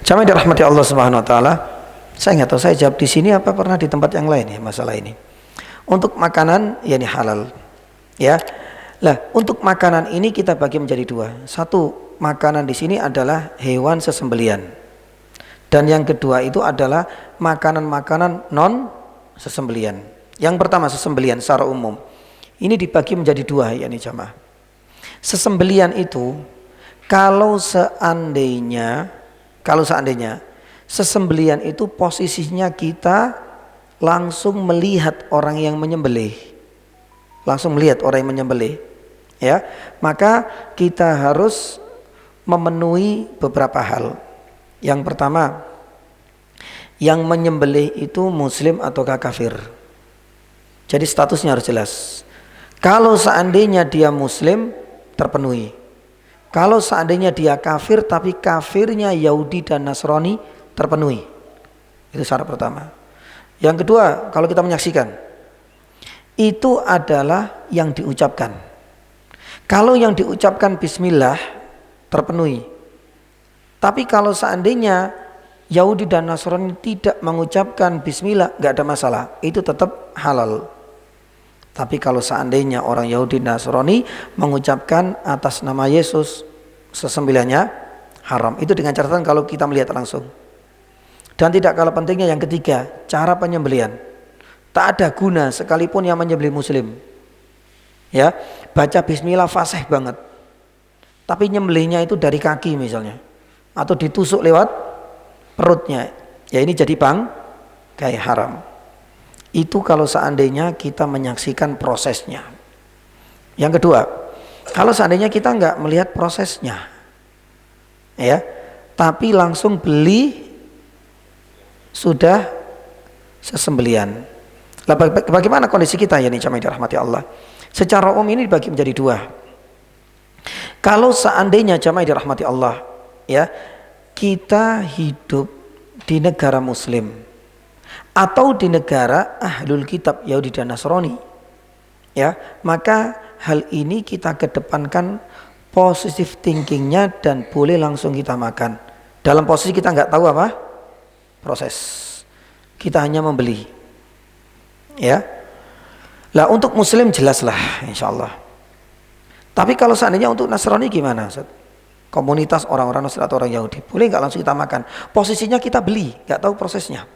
Jamaah dirahmati Allah Subhanahu wa taala. Saya nggak tahu saya jawab di sini apa pernah di tempat yang lain ya masalah ini. Untuk makanan yakni halal. Ya. Lah, untuk makanan ini kita bagi menjadi dua. Satu, makanan di sini adalah hewan sesembelian. Dan yang kedua itu adalah makanan-makanan non sesembelian. Yang pertama sesembelian secara umum. Ini dibagi menjadi dua yakni jamaah. Sesembelian itu kalau seandainya sesembelian itu posisinya kita langsung melihat orang yang menyembelih. Langsung melihat orang yang menyembelih. Ya, maka kita harus memenuhi beberapa hal. Yang pertama, yang menyembelih itu muslim ataukah kafir. Jadi statusnya harus jelas. Kalau seandainya dia muslim, terpenuhi. Kalau seandainya dia kafir tapi kafirnya Yahudi dan Nasrani, terpenuhi. Itu syarat pertama. Yang kedua, kalau kita menyaksikan, itu adalah yang diucapkan. Kalau yang diucapkan bismillah, terpenuhi. Tapi kalau seandainya Yahudi dan Nasrani tidak mengucapkan bismillah, nggak ada masalah, itu tetap halal. Tapi kalau seandainya orang Yahudi dan Nasrani mengucapkan atas nama Yesus, sesembelihannya haram. Itu dengan catatan kalau kita melihat langsung. Dan tidak kalah pentingnya yang ketiga, cara penyembelihan. Tak ada guna sekalipun yang menyembelih muslim. Ya, baca bismillah fasih banget. Tapi nyembelihnya itu dari kaki misalnya, atau ditusuk lewat perutnya. Ya ini jadi kayak haram. Itu kalau seandainya kita menyaksikan prosesnya. Yang kedua, kalau seandainya kita nggak melihat prosesnya, ya, tapi langsung beli sudah sesembelian. Bagaimana kondisi kita ya nih jamaah dirahmati Allah? Secara umum ini dibagi menjadi dua. Kalau seandainya jamaah dirahmati Allah, ya, kita hidup di negara Muslim atau di negara ahlul kitab Yahudi dan Nasrani, ya, maka hal ini kita kedepankan positive thinkingnya dan boleh langsung kita makan. Dalam posisi kita nggak tahu apa proses, kita hanya membeli, ya. Lah untuk Muslim jelaslah, insya Allah. Tapi kalau seandainya untuk Nasrani gimana? Komunitas orang-orang Nasrani atau orang Yahudi, boleh nggak langsung kita makan? Posisinya kita beli, nggak tahu prosesnya.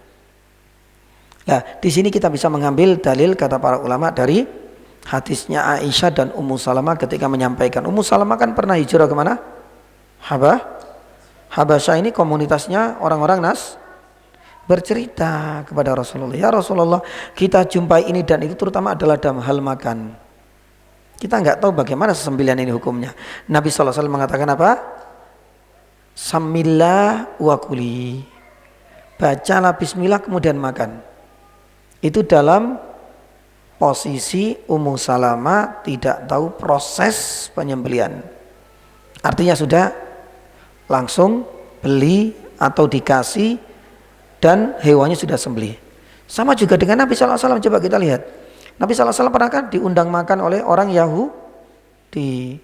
Nah, di sini kita bisa mengambil dalil kata para ulama dari hadisnya Aisyah dan Ummu Salamah ketika menyampaikan. Ummu Salamah kan pernah hijrah kemana? Habasyah ini komunitasnya orang-orang bercerita kepada Rasulullah. Ya Rasulullah, kita jumpai ini dan itu terutama adalah dalam hal makan. Kita nggak tahu bagaimana sesembelian ini hukumnya. Nabi SAW mengatakan apa? Samillah wa kuli. Bacalah bismillah kemudian makan. Itu dalam posisi Ummu Salamah tidak tahu proses penyembelian. Artinya sudah langsung beli atau dikasih dan hewannya sudah sembelih. Sama juga dengan Nabi SAW, coba kita lihat. Nabi SAW pernah kan diundang makan oleh orang Yahudi,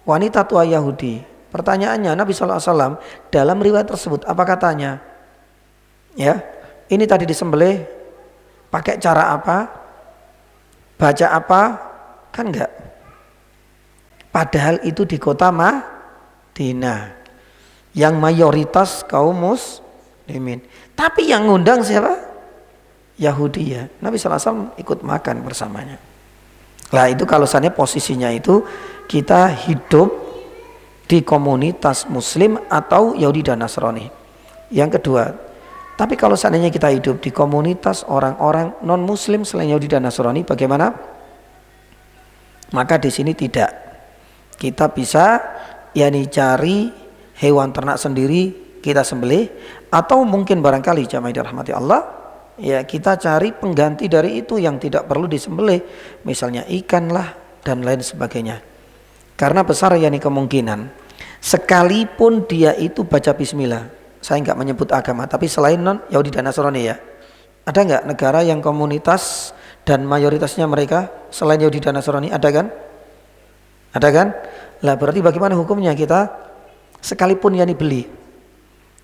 wanita tua Yahudi. Pertanyaannya Nabi SAW dalam riwayat tersebut apa katanya? Ya, ini tadi disembelih pakai cara apa? Baca apa? Kan enggak. Padahal itu di kota Madinah yang mayoritas kaum muslimin. Tapi yang ngundang siapa? Yahudi ya. Nabi SAW ikut makan bersamanya. Lah itu kalau seandainya posisinya itu kita hidup di komunitas muslim atau Yahudi dan Nasrani. Yang kedua, tapi kalau seandainya kita hidup di komunitas orang-orang non muslim selain Yahudi dan Nasrani, bagaimana? Maka di sini tidak. Kita bisa yakni cari hewan ternak sendiri kita sembelih, atau mungkin barangkali jamaah dirahmati Allah, ya kita cari pengganti dari itu yang tidak perlu disembelih, misalnya ikan lah dan lain sebagainya. Karena besar yakni kemungkinan sekalipun dia itu baca bismillah, saya nggak menyebut agama, tapi selain non Yahudi dan Nasrani ya, ada nggak negara yang komunitas dan mayoritasnya mereka selain Yahudi dan Nasrani? Ada kan? Ada kan? Lah berarti bagaimana hukumnya kita sekalipun yakni beli?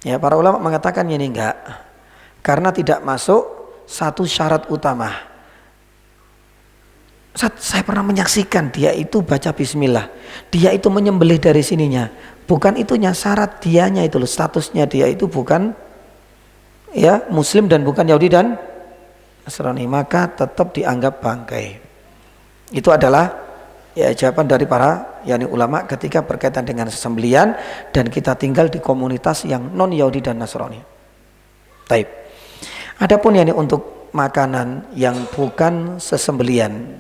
Ya, para ulama mengatakan ini enggak. Karena tidak masuk satu syarat utama. Saya pernah menyaksikan dia itu baca bismillah. Dia itu menyembelih dari sininya. Bukan itunya, syarat dianya itu loh, statusnya dia itu bukan ya muslim dan bukan Yahudi dan Nasrani, maka tetap dianggap bangkai. Itu adalah ya jawaban dari para ulama ketika berkaitan dengan sesembelian dan kita tinggal di komunitas yang non Yahudi dan Nasrani. Taib. Adapun untuk makanan yang bukan sesembelian,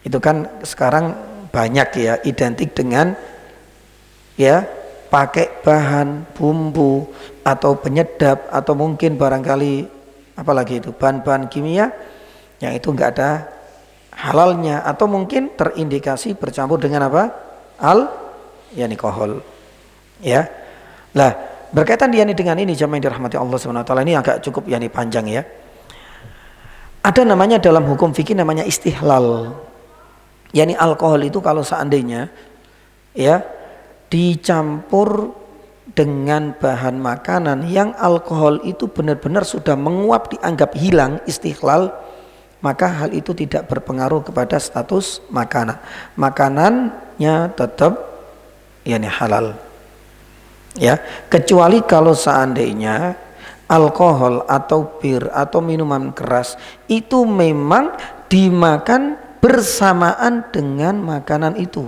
itu kan sekarang banyak ya identik dengan ya pakai bahan bumbu atau penyedap atau mungkin barangkali apalagi itu bahan-bahan kimia yang itu enggak ada halalnya atau mungkin terindikasi bercampur dengan apa? Alkohol. Ya. Lah, berkaitan dengan ini jamaah yang dirahmati Allah Subhanahu wa taala, ini agak cukup panjang ya. Ada namanya dalam hukum fikih namanya istihlal. Alkohol itu kalau seandainya ya dicampur dengan bahan makanan yang alkohol itu benar-benar sudah menguap dianggap hilang istihlal, maka hal itu tidak berpengaruh kepada status makanan. Makanannya tetap halal. Ya, kecuali kalau seandainya alkohol atau bir atau minuman keras itu memang dimakan bersamaan dengan makanan itu.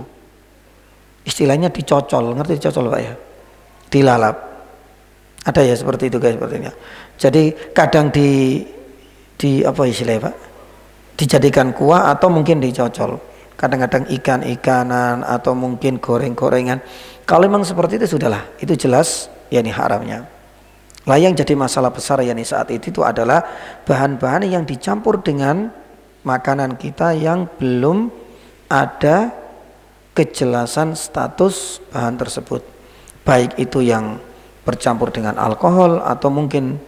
Istilahnya dicocol, ngerti dicocol Pak ya? Dilalap. Ada ya seperti itu guys sepertinya. Jadi kadang di apa istilahnya Pak? Dijadikan kuah atau mungkin dicocol. Kadang-kadang ikan-ikanan atau mungkin goreng-gorengan. Kalau memang seperti itu sudahlah, itu jelas haramnya. Lah yang jadi masalah besar saat itu adalah bahan-bahan yang dicampur dengan makanan kita yang belum ada kejelasan status bahan tersebut, baik itu yang bercampur dengan alkohol atau mungkin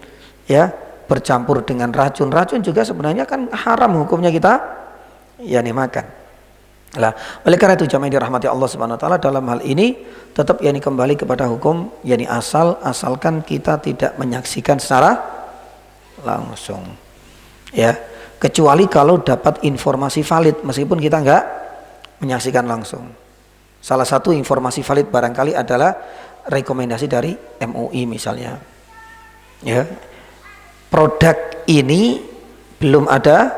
ya bercampur dengan racun juga sebenarnya kan haram hukumnya kita makan. Lah, oleh karena itu jamaah dirahmati Allah Subhanahu wa taala, dalam hal ini tetap kembali kepada hukum asalkan kita tidak menyaksikan secara langsung. Ya, kecuali kalau dapat informasi valid meskipun kita enggak menyaksikan langsung. Salah satu informasi valid barangkali adalah rekomendasi dari MUI misalnya. Ya. Produk ini belum ada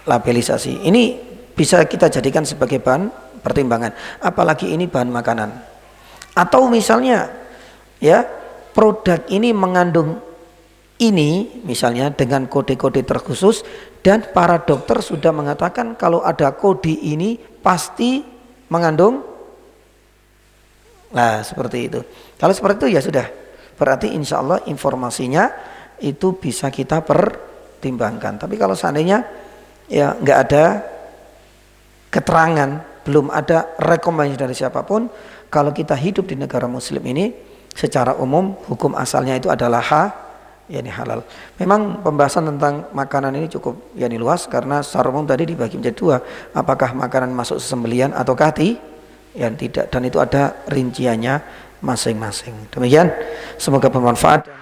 labelisasi. Ini bisa kita jadikan sebagai bahan pertimbangan, apalagi ini bahan makanan. Atau misalnya ya, produk ini mengandung ini misalnya dengan kode-kode terkhusus dan para dokter sudah mengatakan kalau ada kode ini pasti mengandung. Nah seperti itu. Kalau seperti itu ya sudah, berarti insya Allah informasinya itu bisa kita pertimbangkan. Tapi kalau seandainya ya nggak ada keterangan, belum ada rekomendasi dari siapapun, kalau kita hidup di negara muslim ini secara umum hukum asalnya itu adalah halal. Memang pembahasan tentang makanan ini cukup luas karena secara umum tadi dibagi menjadi dua, apakah makanan masuk sembelian ataukah tidak, dan itu ada rinciannya masing-masing. Demikian, semoga bermanfaat.